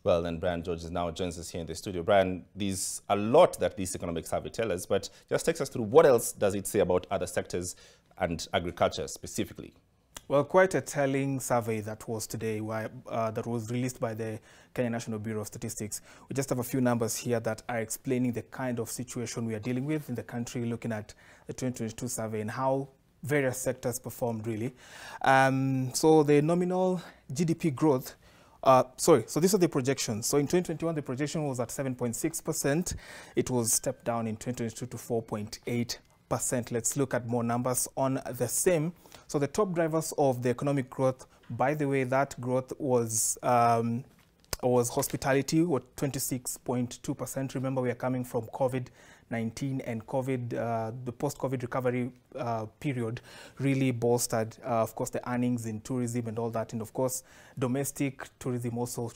Well, then Brian George now joins us here in the studio. Brian, there's a lot that this economic survey tells us, but just takes us through what else does it say about other sectors and agriculture specifically? Well, quite a telling survey that was today, that was released by the Kenya National Bureau of Statistics. We just have a few numbers here that are explaining the kind of situation we are dealing with in the country, looking at the 2022 survey and how various sectors performed really. So the nominal GDP growth, so these are the projections. So in 2021, the projection was at 7.6%. It was stepped down in 2022 to 4.8%. Let's look at more numbers on the same. So the top drivers of the economic growth, by the way, that growth was hospitality, with 26.2%. Remember, we are coming from COVID-19 and the post-COVID recovery period really bolstered, of course, the earnings in tourism and all that. And of course, domestic tourism also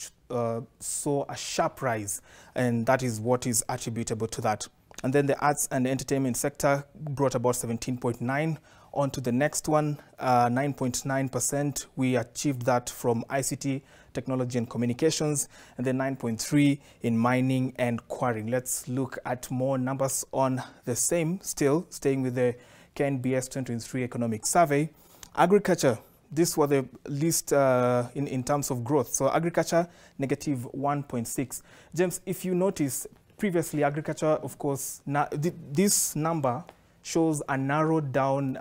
saw a sharp rise, and that is what is attributable to that. And then the arts and entertainment sector brought about 17.9%. On to the next one, 9.9%. We achieved that from ICT, technology and communications, and then 9.3% in mining and quarrying. Let's look at more numbers on the same, still staying with the KNBS 2023 economic survey. Agriculture, this was the least in terms of growth. So agriculture, negative 1.6%. James, if you notice, previously agriculture, of course, this number shows a narrowed down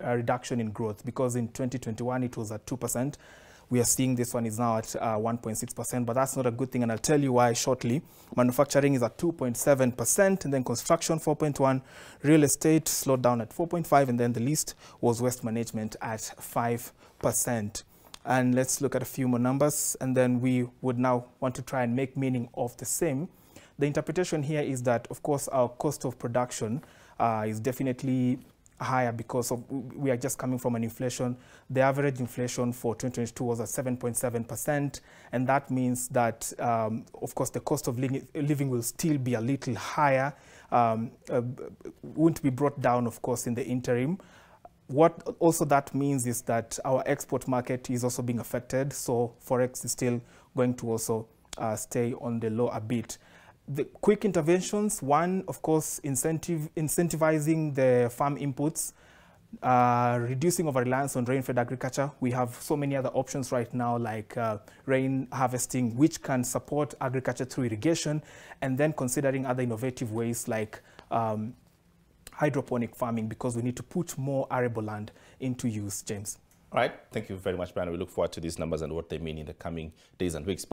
reduction in growth, because in 2021 it was at 2%. We are seeing this one is now at 1.6%, but that's not a good thing, and I'll tell you why shortly. Manufacturing is at 2.7%, and then construction 4.1%, real estate slowed down at 4.5%, and then the least was waste management at 5%. And let's look at a few more numbers, and then we would now want to try and make meaning of the same. The interpretation here is that, of course, our cost of production is definitely higher because we are just coming from an inflation. The average inflation for 2022 was at 7.7%, and that means that, of course, the cost of living will still be a little higher, won't be brought down, of course, in the interim. What also that means is that our export market is also being affected, so Forex is still going to also stay on the low a bit. The quick interventions, one, of course, incentivizing the farm inputs, reducing over reliance on rain-fed agriculture. We have so many other options right now, like rain harvesting, which can support agriculture through irrigation, and then considering other innovative ways like hydroponic farming, because we need to put more arable land into use, James. All right. Thank you very much, Brian. We look forward to these numbers and what they mean in the coming days and weeks.